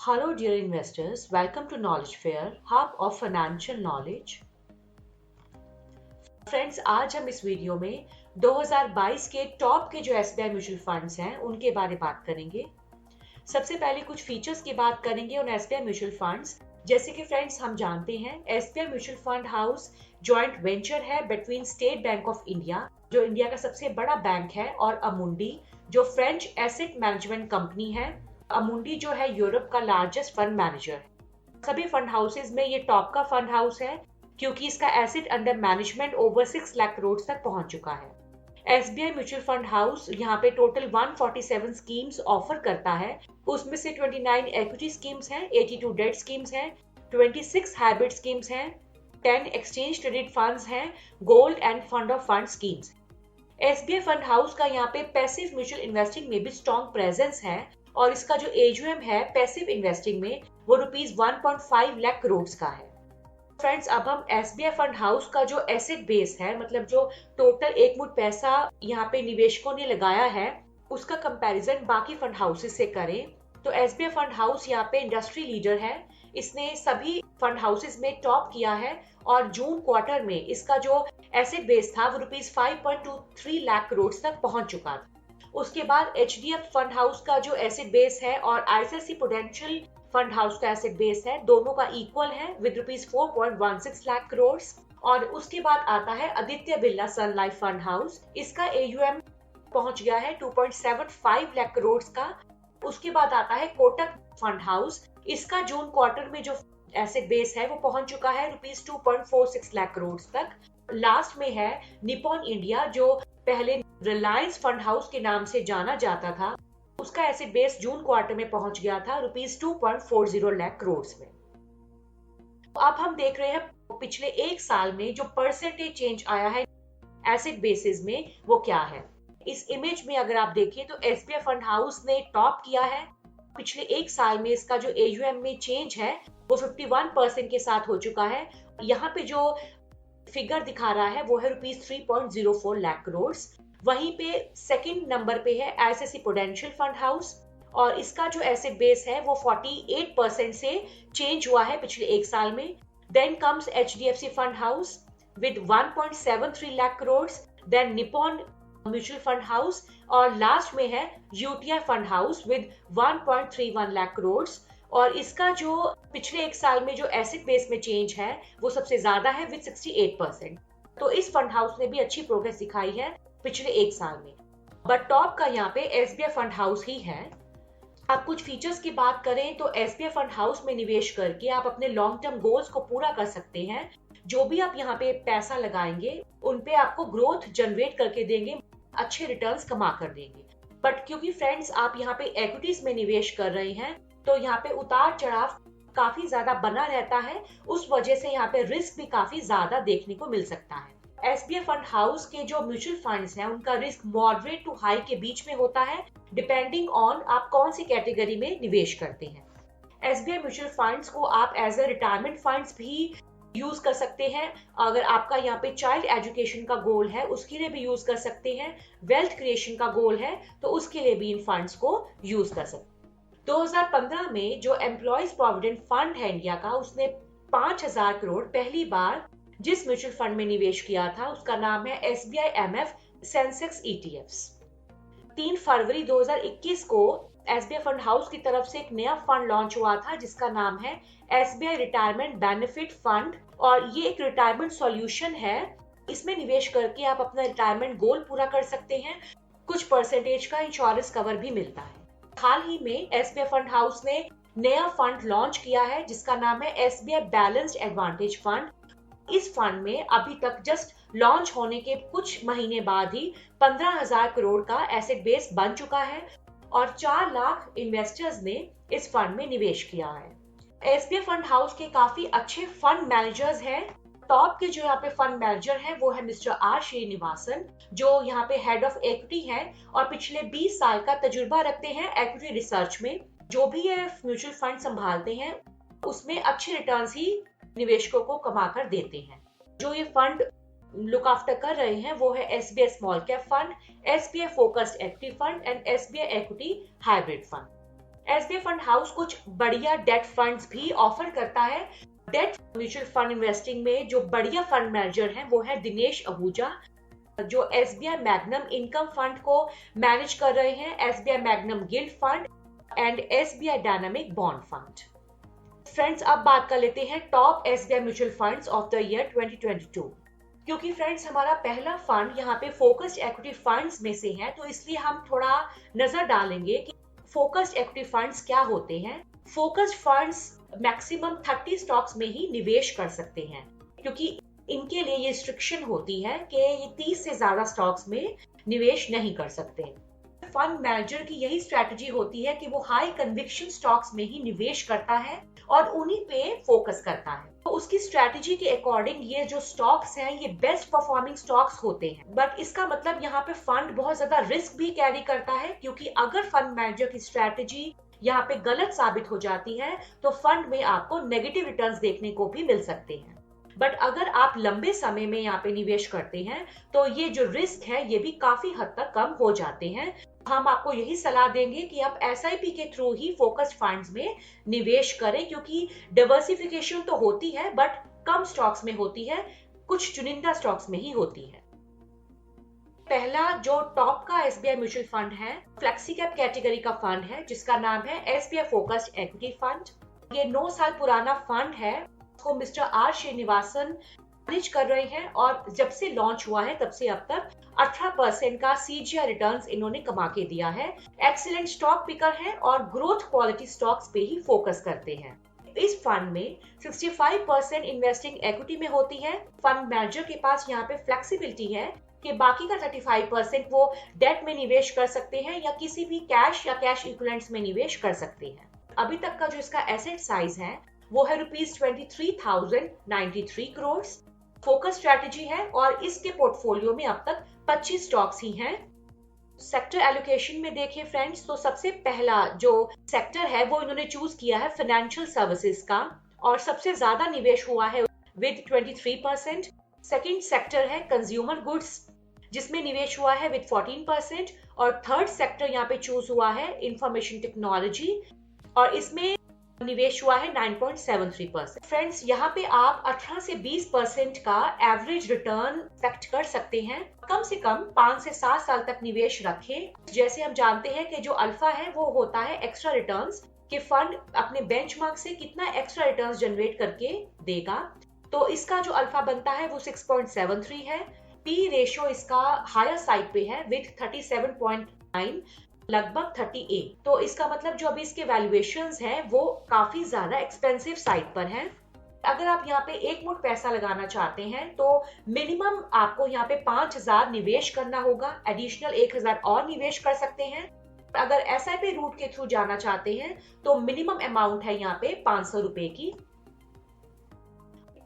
Hello, dear investors. Welcome to Knowledge Fair, hub of financial knowledge. Friends, आज हम इस video में 2022 के टॉप के जो एसबीआई म्यूचुअल फंड्स हैं उनके बारे में बात करेंगे। सबसे पहले कुछ फीचर्स की बात करेंगे उन एसबीआई म्यूचुअल फंड्स। जैसे कि फ्रेंड्स हम जानते हैं SBI mutual fund house joint venture है between State Bank of India, जो इंडिया का सबसे बड़ा बैंक है, और अमुंडी, जो फ्रेंच एसेट मैनेजमेंट कंपनी है। अमुंडी जो है यूरोप का लार्जेस्ट फंड मैनेजर है। सभी फंड हाउसेज में ये टॉप का फंड हाउस है क्योंकि इसका asset under management over 6 lakh crore तक पहुंच चुका है। एसबीआई म्यूचुअल फंड हाउस यहाँ पे टोटल 147 स्कीम्स ऑफर करता है। उसमें से 29 इक्विटी स्कीम्स हैं, 82 डेट स्कीम्स हैं, 26 हाइब्रिड स्कीम्स हैं, 10 एक्सचेंज ट्रेडेड फंड्स हैं, gold end fund of fund schemes. SBI fund house का यहाँ पे पैसिव म्यूचुअल इन्वेस्टिंग में भी स्ट्रॉन्ग प्रेजेंस है और इसका जो एयूएम है पैसिव इन्वेस्टिंग में वो रुपीज 1.5 लाख करोड़ का है। फ्रेंड्स, अब हम एसबीआई फंड हाउस का जो एसेट बेस है, मतलब जो टोटल एक मुठ पैसा यहाँ पे निवेशकों ने लगाया है, उसका कंपैरिजन बाकी फंड हाउसेस से करें तो एसबीआई फंड हाउस यहाँ पे इंडस्ट्री लीडर है। इसने सभी फंड हाउसेस में टॉप किया है और जून क्वार्टर में इसका जो एसेट बेस था वो रुपीज 5.23 लाख करोड़ तक पहुंच चुका था। उसके बाद एचडीएफ फंड हाउस का जो एसेट बेस है और आईसीआईसीआई प्रूडेंशियल फंड हाउस का एसेट बेस है, दोनों का इक्वल है विद रुपीज 4.16 लाख करोड़। और उसके बाद आता है आदित्य बिरला सन लाइफ फंड हाउस। इसका एयूएम पहुंच गया है 2.75 लाख करोड़ का। उसके बाद आता है कोटक फंड हाउस। इसका जून क्वार्टर में जो एसेट बेस है वो पहुंच चुका है रुपीज 2.46 लाख करोड़ तक। लास्ट में है निपॉन इंडिया, जो पहले रिलायंस फंड हाउस के नाम से जाना जाता था। उसका एसेट बेस जून क्वार्टर में पहुंच गया था रुपीज 2.40 लाख करोड़ में। अब हम देख रहे हैं पिछले एक साल में जो परसेंटेज चेंज आया है एसेट बेसिस में वो क्या है। इस इमेज में अगर आप देखिए तो एसबीआई फंड हाउस ने टॉप किया है। पिछले एक साल में इसका जो एयूएम में चेंज है वो 51% के साथ हो चुका है। यहाँ पे जो फिगर दिखा रहा है वो है रुपीज 3.04 लाख करोड़। वहीं पे सेकंड नंबर पे है आईसीआईसीआई प्रूडेंशियल फंड हाउस और इसका जो एसेट बेस है वो 48% से चेंज हुआ है पिछले एक साल में। Then comes HDFC fund house with 1.73 lakh crore, then Nippon mutual fund house और लास्ट में है UTI fund house with 1.31 lakh crore. और इसका जो पिछले एक साल में जो एसेट बेस में चेंज है वो सबसे ज्यादा है विद 68%। तो इस फंड हाउस ने भी अच्छी प्रोग्रेस दिखाई है पिछले एक साल में, बट टॉप का यहाँ पे एसबीआई फंड हाउस ही है। अब कुछ फीचर्स की बात करें तो एसबीआई फंड हाउस में निवेश करके आप अपने लॉन्ग टर्म गोल्स को पूरा कर सकते हैं। जो भी आप यहाँ पे पैसा लगाएंगे उन पे आपको ग्रोथ जनरेट करके देंगे, अच्छे रिटर्न्स कमा कर देंगे। बट क्योंकि फ्रेंड्स आप यहाँ पे इक्विटीज में निवेश कर रहे हैं तो यहाँ पे उतार चढ़ाव काफी ज्यादा बना रहता है, उस वजह से यहाँ पे रिस्क भी काफी ज्यादा देखने को मिल सकता है। एसबीआई फंड हाउस के जो म्यूचुअल फंड्स हैं उनका रिस्क मॉडरेट टू हाई के बीच में होता है, डिपेंडिंग ऑन आप कौन सी कैटेगरी में निवेश करते हैं। एसबीआई म्यूचुअल फंड्स को आप एज ए रिटायरमेंट फंड्स भी यूज कर सकते हैं। अगर आपका यहाँ पे चाइल्ड एजुकेशन का गोल है उसके लिए भी यूज कर सकते हैं। वेल्थ क्रिएशन का गोल है तो उसके लिए भी इन फंड्स को यूज कर सकते हैं। 2015 में जो एम्प्लॉयज प्रोविडेंट फंड है इंडिया का, उसने 5000 करोड़ पहली बार जिस म्यूचुअल फंड में निवेश किया था उसका नाम है एसबीआई एमएफ सेंसेक्स ईटीएफ्स। 3 फरवरी 2021 को एसबीआई फंड हाउस की तरफ से एक नया फंड लॉन्च हुआ था जिसका नाम है एसबीआई रिटायरमेंट बेनिफिट फंड और ये एक रिटायरमेंट सॉल्यूशन है। इसमें निवेश करके आप अपना रिटायरमेंट गोल पूरा कर सकते हैं। कुछ परसेंटेज का इंश्योरेंस कवर भी मिलता है। हाल ही में एसबीआई फंड हाउस ने नया फंड लॉन्च किया है जिसका नाम है एसबीआई बैलेंस्ड एडवांटेज फंड। इस फंड में अभी तक जस्ट लॉन्च होने के कुछ महीने बाद ही 15,000 करोड़ का एसेट बेस बन चुका है और 4 लाख इन्वेस्टर्स ने इस फंड में निवेश किया है। एसबीआई फंड हाउस के काफी अच्छे फंड मैनेजर्स हैं। टॉप के जो यहाँ पे फंड मैनेजर है वो है मिस्टर आर श्रीनिवासन, जो यहाँ पे हेड ऑफ इक्विटी है और पिछले 20 साल का तजुर्बा रखते हैं इक्विटी रिसर्च में। जो भी ये म्यूचुअल फंड संभालते हैं उसमें अच्छे रिटर्न्स ही निवेशकों को कमा कर देते हैं। जो ये फंड लुक आफ्टर कर रहे हैं वो है SBI small cap fund, SBI focused equity fund and SBI equity hybrid fund. SBI fund house कुछ बढ़िया डेट फंड्स भी ऑफर करता है। डेट म्यूचुअल फंड इन्वेस्टिंग में जो बढ़िया फंड मैनेजर है वो है दिनेश आहूजा, जो एसबीआई मैग्नम इनकम फंड को मैनेज कर रहे हैं, SBI magnum guild fund and SBI dynamic bond fund. Friends, अब बात कर लेते हैं top SBI mutual funds of the year 2022। क्योंकि फ्रेंड्स हमारा पहला फंड यहाँ पे फोकस्ड इक्विटी फंड्स में से है, तो इसलिए हम थोड़ा नजर डालेंगे कि फोकस्ड इक्विटी फंड्स क्या होते हैं। फोकस्ड फंड्स मैक्सिमम 30 स्टॉक्स में ही निवेश कर सकते हैं, क्योंकि इनके लिए ये रिस्ट्रिक्शन होती है कि ये 30 से ज्यादा स्टॉक्स में निवेश नहीं कर सकते। फंड मैनेजर की यही स्ट्रेटजी होती है कि वो हाई कन्विक्शन स्टॉक्स में ही निवेश करता है और उन्हीं पे फोकस करता है। तो उसकी स्ट्रेटजी के अकॉर्डिंग ये जो स्टॉक्स हैं ये बेस्ट परफॉर्मिंग स्टॉक्स होते हैं। बट इसका मतलब यहाँ पे फंड बहुत ज्यादा रिस्क भी कैरी करता है, क्योंकि अगर फंड मैनेजर की स्ट्रेटजी यहाँ पे गलत साबित हो जाती है तो फंड में आपको नेगेटिव रिटर्न्स देखने को भी मिल सकते हैं। बट अगर आप लंबे समय में यहाँ पे निवेश करते हैं तो ये जो रिस्क है ये भी काफी हद तक कम हो जाते हैं। हम आपको यही सलाह देंगे कि आप एसआईपी के थ्रू ही फोकस्ड फंड्स में निवेश करें, क्योंकि डाइवर्सिफिकेशन तो होती है बट कम स्टॉक्स में होती है, कुछ चुनिंदा स्टॉक्स में ही होती है। पहला जो टॉप का एसबीआई म्यूचुअल फंड है फ्लेक्सी कैप कैटेगरी का फंड है, जिसका नाम है एसबीआई फोकस्ड इक्विटी फंड। ये 9 साल पुराना फंड है, को मिस्टर आर श्रीनिवासन मैनेज कर रहे हैं और जब से लॉन्च हुआ है तब से अब तक 18% का सीजीआर रिटर्न्स इन्होंने कमा के दिया है। एक्सीलेंट स्टॉक पिकर है और ग्रोथ क्वालिटी स्टॉक्स पे ही फोकस करते हैं। इस फंड में 65% इन्वेस्टिंग इक्विटी में होती है। फंड मैनेजर के पास यहाँ पे फ्लेक्सिबिलिटी है कि बाकी का 35% वो डेट में निवेश कर सकते हैं या किसी भी कैश या कैश इक्विवेलेंट्स में निवेश कर सकते हैं। अभी तक का जो इसका एसेट साइज है वो है ₹23,093 करोड़। फोकस स्ट्रेटजी है और इसके पोर्टफोलियो में अब तक 25 स्टॉक्स ही हैं। सेक्टर एलोकेशन में देखें फ्रेंड्स, तो सबसे पहला जो सेक्टर है वो इन्होंने चूज किया है फाइनेंशियल सर्विसेज का और सबसे ज्यादा निवेश हुआ है विद 23%। सेकंड सेक्टर है कंज्यूमर गुड्स, जिसमें निवेश हुआ है विद 14%। और थर्ड सेक्टर यहाँ पे चूज हुआ है इंफॉर्मेशन टेक्नोलॉजी और इसमें निवेश हुआ है 9.73%। फ्रेंड्स, यहाँ पे आप 18 से 20% का एवरेज रिटर्न एक्सपेक्ट कर सकते हैं। कम से कम 5 से 7 साल तक निवेश रखें। जैसे हम जानते हैं कि जो अल्फा है वो होता है एक्स्ट्रा रिटर्न्स, कि फंड अपने बेंचमार्क से कितना एक्स्ट्रा रिटर्न्स जनरेट करके देगा। तो इसका जो अल्फा बनता है वो 6.73 है। पी रेशियो इसका हायर साइड पे है विद 37.9, लगभग 38। तो इसका मतलब जो अभी इसके वैल्यूएशंस हैं वो काफी ज्यादा एक्सपेंसिव साइड पर हैं। अगर आप यहाँ पे एक मुठ पैसा लगाना चाहते हैं तो मिनिमम आपको यहाँ पे 5,000 निवेश करना होगा, एडिशनल 1,000 और निवेश कर सकते हैं। अगर एसआईपी रूट के थ्रू जाना चाहते हैं तो मिनिमम अमाउंट है यहाँ पे 500 रुपए की।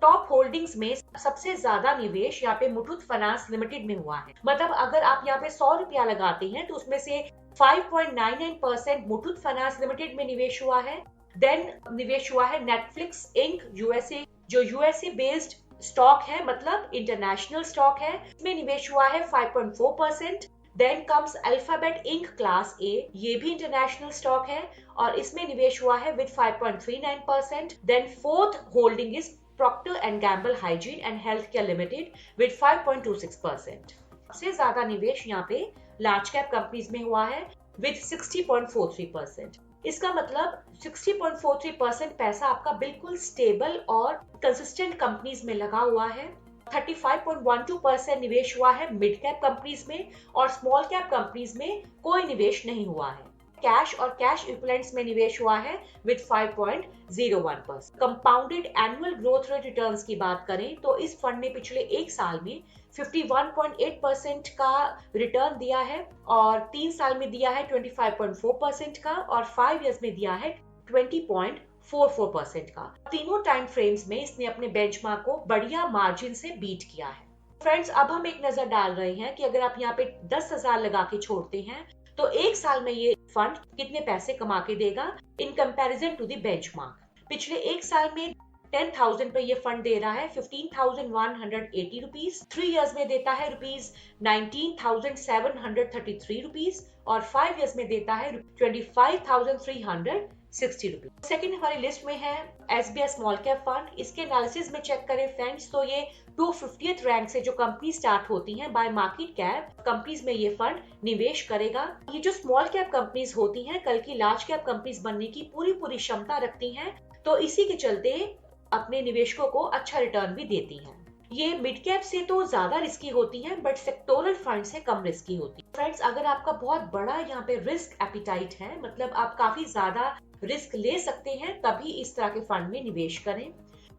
टॉप होल्डिंग्स में सबसे ज्यादा निवेश यहाँ पे मुथूट फाइनेंस लिमिटेड में हुआ है। मतलब अगर आप यहाँ पे 100 रुपया लगाते हैं तो उसमें से 5.99% मुथूट फाइनेंस लिमिटेड में निवेश हुआ है। देन निवेश हुआ है नेटफ्लिक्स इंक यूएसए, जो यूएसए बेस्ड स्टॉक है, मतलब इंटरनेशनल स्टॉक है, इसमें निवेश हुआ है 5.4%। Then comes Alphabet Inc class A, ये भी इंटरनेशनल स्टॉक है और इसमें निवेश हुआ है with 5.39%। Then fourth holding is Procter and Gamble hygiene and health care limited with 5.26%। सबसे ज्यादा निवेश यहाँ पे लार्ज कैप कंपनीज में हुआ है विद 60.43%। इसका मतलब 60.43% पैसा आपका बिल्कुल स्टेबल और कंसिस्टेंट कंपनीज में लगा हुआ है। 35.12% निवेश हुआ है मिड कैप कंपनीज में और स्मॉल कैप कंपनीज में कोई निवेश नहीं हुआ है। कैश और कैश इक्विवेलेंट्स में निवेश हुआ है with 5.01%। Compounded annual growth rate returns की बात करें तो इस फंड ने पिछले एक साल में 51.8% का रिटर्न दिया है और 3 साल में दिया है 25.4% का और 5 इयर्स में दिया है 20.44% का। तीनों टाइम फ्रेम्स में इसने अपने बेंचमार्क को बढ़िया मार्जिन से बीट किया है। फ्रेंड्स, अब हम एक नजर डाल रहे हैं कि अगर आप यहाँ पे 10,000 लगा के छोड़ते हैं तो एक साल में ये फंड कितने पैसे कमा के देगा in comparison to the benchmark. पिछले एक साल में 10,000 पर ये फंड दे रहा है 15,180 रुपीज, 3 इयर्स में देता है रुपीज 19,733 रुपीज और 5 इयर्स में देता है 25,360 रुपीज। सेकेंड हमारी लिस्ट में है SBI स्मॉल कैप फंड। इसके एनालिसिस में चेक करें फ्रेंड्स तो ये 250th रैंक से जो कंपनी स्टार्ट होती हैं बाय मार्केट कैप कंपनीज में ये फंड निवेश करेगा। ये जो स्मॉल कैप कंपनीज होती हैं कल की लार्ज कैप कंपनीज बनने की पूरी क्षमता रखती हैं, तो इसी के चलते अपने निवेशकों को अच्छा रिटर्न भी देती हैं। ये मिड कैप से तो ज्यादा रिस्की होती हैं बट सेक्टोरल फंड से कम रिस्की होती है। फ्रेंड्स अगर आपका बहुत बड़ा यहाँ पे रिस्क एपिटाइट है, मतलब आप काफी ज्यादा रिस्क ले सकते हैं, तभी इस तरह के फंड में निवेश करें।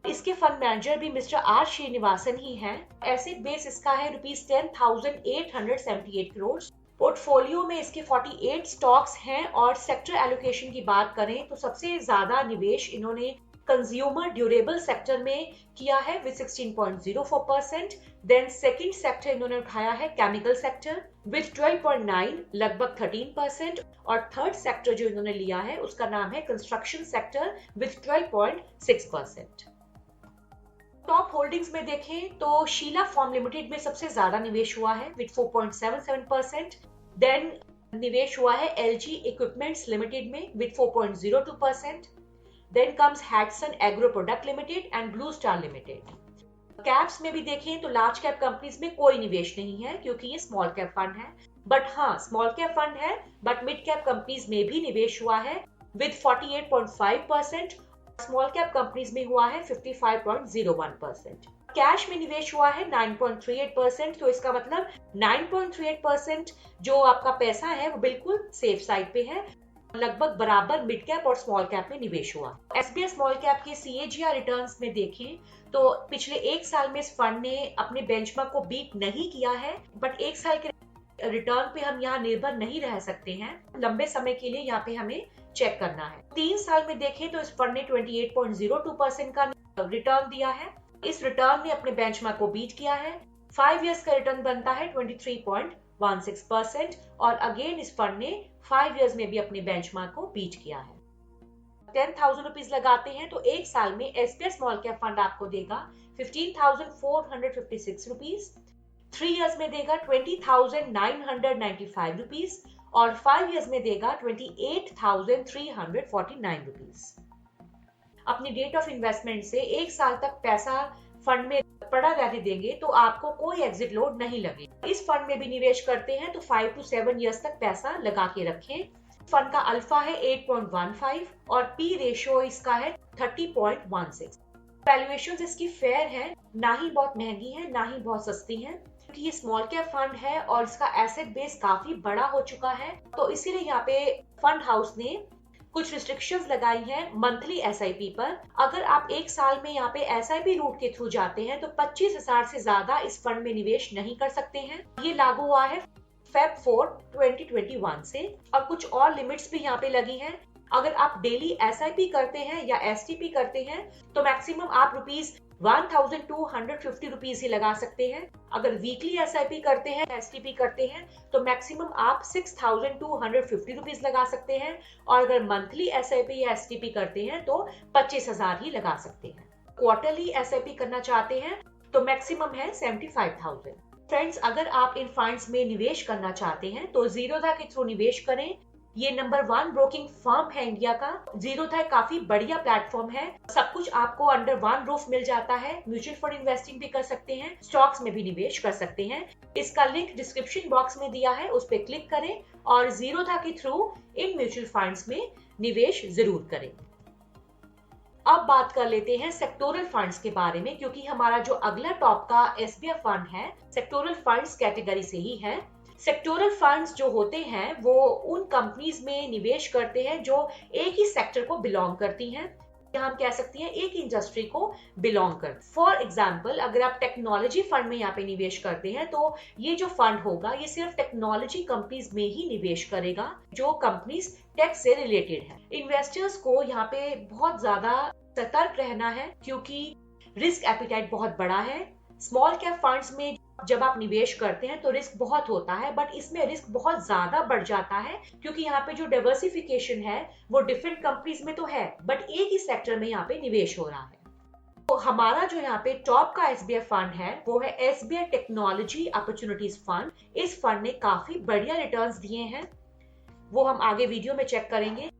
इसके फंड मैनेजर भी मिस्टर आर श्रीनिवासन ही हैं। एसेट बेस इसका है रुपीज 10,878 करोड़। पोर्टफोलियो में इसके 48 स्टॉक्स हैं और सेक्टर एलोकेशन की बात करें तो सबसे ज्यादा निवेश इन्होंने कंज्यूमर ड्यूरेबल सेक्टर में किया है विद 16.04%। देन सेकंड सेक्टर इन्होंने उठाया है केमिकल सेक्टर विद 12.9 लगभग 13% और थर्ड सेक्टर जो इन्होंने लिया है उसका नाम है construction sector with 12.6%। Top holdings में देखें तो शीला फॉर्म लिमिटेड में सबसे ज्यादा निवेश हुआ है विद 4.77%। देन निवेश हुआ है LG इक्विपमेंट्स लिमिटेड में with 4.02%। Then comes Hatsun Agro Product Limited and Blue Star Limited. Caps में भी देखें तो लार्ज कैप कंपनीज में कोई निवेश नहीं है क्योंकि ये स्मॉल कैप फंड है, बट हाँ स्मॉल कैप फंड है बट मिड कैप कंपनीज में भी निवेश हुआ है विद 48.5%। स्मॉल कैप कंपनीज में हुआ है 55.01%। कैश में निवेश हुआ है 9.38%, तो इसका मतलब 9.38% जो आपका पैसा है वो बिल्कुल सेफ साइड पे है, लगभग बराबर मिड कैप और स्मॉल कैप में निवेश हुआ। SBI स्मॉल कैप के CAGR रिटर्न्स में देखें तो पिछले एक साल में इस फंड ने अपने बेंचमार्क को बीट नहीं किया है, बट एक साल के रिटर्न पे हम यहाँ निर्भर नहीं रह सकते हैं, लंबे समय के लिए यहाँ पे हमें चेक करना है। 3 साल में देखें तो इस फंड ने 28.02% का रिटर्न दिया है। इस रिटर्न ने अपने बेंचमार्क को बीट किया है। 5 इयर्स का रिटर्न बनता है 23.16% और अगेन इस फंड ने 5 इयर्स में भी अपने बेंचमार्क को बीट किया है। 10,000 रुपीज लगाते हैं तो एक साल में SBI स्मॉल कैप फंड आपको देगा 15,456 रुपीज, 3 इयर्स में देगा 20,995 रुपीज और 5 इयर्स में देगा 28,349 रुपीज। अपनी डेट ऑफ इन्वेस्टमेंट से एक साल तक पैसा फंड में पड़ा रहने देंगे तो आपको कोई एग्जिट लोड नहीं लगेगा। इस फंड में भी निवेश करते हैं तो 5 to 7 इयर्स तक पैसा लगा के रखें। फंड का अल्फा है 8.15 और पी रेशियो इसका है 30.16। वैल्यूएशंस इसकी फेयर है, ना ही बहुत महंगी है ना ही बहुत सस्ती है, क्योंकि ये स्मॉल कैप फंड है और इसका एसेट बेस काफी बड़ा हो चुका है, तो इसीलिए यहाँ पे फंड हाउस ने कुछ रिस्ट्रिक्शंस लगाई हैं मंथली SIP पर। अगर आप एक साल में यहाँ पे SIP रूट के थ्रू जाते हैं तो 25,000 से ज्यादा इस फंड में निवेश नहीं कर सकते हैं। ये लागू हुआ है Feb 4, 2021 से और कुछ और लिमिट्स भी यहाँ पे लगी हैं। अगर आप डेली SIP करते हैं या STP करते हैं तो मैक्सिमम आप रुपीज 1,250 रुपीज ही लगा सकते हैं। अगर वीकली SIP करते हैं STP करते हैं तो मैक्सिमम आप 6,250 रुपीज लगा सकते हैं और अगर मंथली SIP या STP करते हैं तो 25,000 ही लगा सकते हैं। क्वार्टरली SIP करना चाहते हैं तो मैक्सिमम है 75,000। फ्रेंड्स अगर आप इन फंड्स में निवेश करना चाहते हैं तो जीरोधा के थ्रू निवेश करें। ये नंबर 1 ब्रोकिंग फर्म है इंडिया का। जीरोधा काफी बढ़िया प्लेटफॉर्म है, सब कुछ आपको अंडर 1 रूफ मिल जाता है। म्यूचुअल फंड इन्वेस्टिंग भी कर सकते हैं, स्टॉक्स में भी निवेश कर सकते हैं। इसका लिंक डिस्क्रिप्शन बॉक्स में दिया है, उस पर क्लिक करें और जीरोधा के थ्रू इन म्यूचुअल फंड्स में निवेश जरूर करें। अब बात कर लेते हैं सेक्टोरल फंड्स के बारे में, क्योंकि हमारा जो अगला टॉप का SBI फंड है सेक्टोरल फंड्स कैटेगरी से ही है। सेक्टोरल फंड्स जो होते हैं वो उन कंपनीज में निवेश करते हैं जो एक ही सेक्टर को बिलोंग करती हैं, या हम कह सकते हैं एक इंडस्ट्री को बिलोंग कर। फॉर एग्जाम्पल अगर आप टेक्नोलॉजी फंड में यहाँ पे निवेश करते हैं तो ये जो फंड होगा ये सिर्फ टेक्नोलॉजी कंपनीज में ही निवेश करेगा जो कंपनीज टेक से रिलेटेड है। इन्वेस्टर्स को यहाँ पे बहुत ज्यादा सतर्क रहना है क्योंकि रिस्क एपिटाइट बहुत बड़ा है। स्मॉल कैप फंड्स में जब आप निवेश करते हैं तो रिस्क बहुत होता है, बट इसमें रिस्क बहुत ज्यादा बढ़ जाता है क्योंकि यहाँ पे जो डाइवर्सिफिकेशन है वो डिफरेंट कंपनीज में तो है बट एक ही सेक्टर में यहाँ पे निवेश हो रहा है। तो हमारा जो यहाँ पे टॉप का एसबीआई फंड है वो है एसबीआई टेक्नोलॉजी अपॉर्चुनिटीज फंड। इस फंड ने काफी बढ़िया रिटर्न्स दिए हैं, वो हम आगे वीडियो में चेक करेंगे।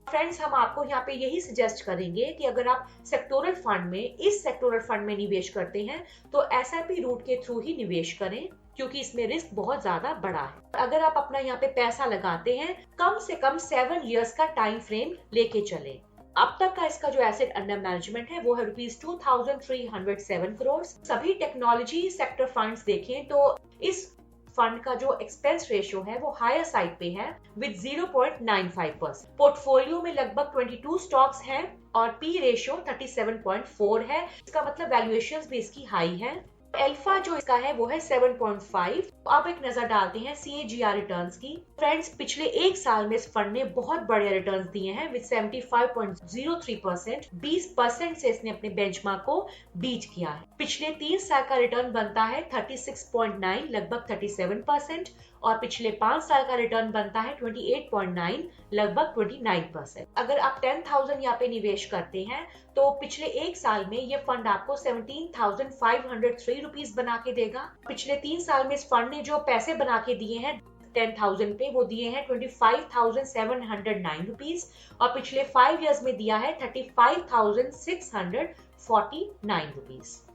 फ्रेंड्स, हम आपको यहाँ पे यही सजेस्ट करेंगे कि अगर आप सेक्टोरल फंड में, इस सेक्टोरल फंड में निवेश करते हैं तो एसआईपी रूट के थ्रू ही निवेश करें, क्योंकि इसमें रिस्क बहुत ज्यादा बड़ा है। अगर आप अपना यहाँ पे पैसा लगाते हैं, कम से कम 7 इयर्स का टाइम फ्रेम लेके चलें। अब तक का इसका जो एसेट अंडर मैनेजमेंट है वो है ₹2307 करोड़। सभी टेक्नोलॉजी सेक्टर फंड्स देखें तो इस फंड का जो एक्सपेंस रेशियो है वो हायर साइड पे है विद 0.95%। पोर्टफोलियो में लगभग 22 स्टॉक्स हैं और पी रेशियो 37.4 है। इसका मतलब वैल्यूएशंस भी इसकी हाई है। अल्फा जो इसका है वो है 7.5। अब एक नजर डालते हैं सीएजीआर रिटर्न्स की। फ्रेंड्स, पिछले एक साल में इस फंड ने बहुत बढ़िया रिटर्न्स दिए हैं विद 75.03%। 20% से इसने अपने बेंचमार्क को बीट किया है। पिछले 3 साल का रिटर्न बनता है 36.9, लगभग 37%, और पिछले 5 साल का रिटर्न बनता है 28.9, लगभग 29%। अगर आप 10,000 यहाँ पे निवेश करते हैं तो पिछले एक साल में ये फंड आपको 17,503 रुपीस बना के देगा। पिछले 3 साल में इस फंड ने जो पैसे बना के दिए हैं 10,000 पे, वो दिए हैं 25,709 रुपीस, और पिछले 5 इयर्स में दिया है 35,649 रुपीस।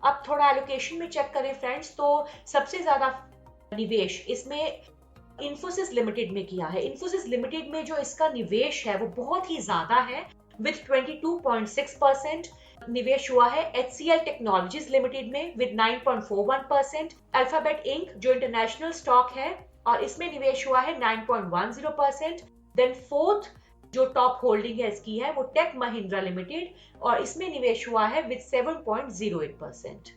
अब थोड़ा एलोकेशन में चेक करें फ्रेंड्स, तो सबसे ज्यादा निवेश इसमें इन्फोसिस लिमिटेड में किया है। इन्फोसिस लिमिटेड में जो इसका निवेश है वो बहुत ही ज्यादा है विद 22.6%। निवेश हुआ है HCL टेक्नोलॉजीज लिमिटेड में विद 9.41%। अल्फाबेट इंक जो इंटरनेशनल स्टॉक है और इसमें निवेश हुआ है 9.10%। देन फोर्थ जो टॉप होल्डिंग है इसकी है वो टेक महिंद्रा लिमिटेड और इसमें निवेश हुआ है विद 7.08%।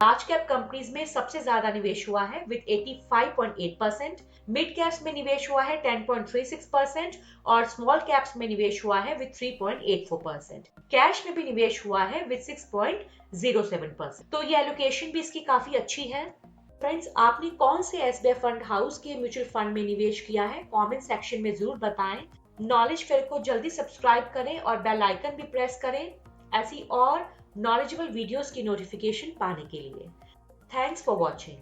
लार्ज कैप कंपनीज में सबसे ज्यादा निवेश हुआ है विद 85.8%। मिड कैप्स में निवेश हुआ है 10.36% और स्मॉल कैप्स में निवेश हुआ है विद 3.84%। कैश में भी निवेश हुआ है विद 6.07%। तो ये एलोकेशन भी इसकी काफी अच्छी है। फ्रेंड्स, आपने कौन से एसबीआई फंड हाउस के म्यूचुअल फंड में निवेश किया है कमेंट सेक्शन में जरूर बताएं। नॉलेज फेयर को जल्दी सब्सक्राइब करें और बेल आइकन भी प्रेस करें ऐसी और नॉलेजेबल वीडियोस की नोटिफिकेशन पाने के लिए। Thanks for watching.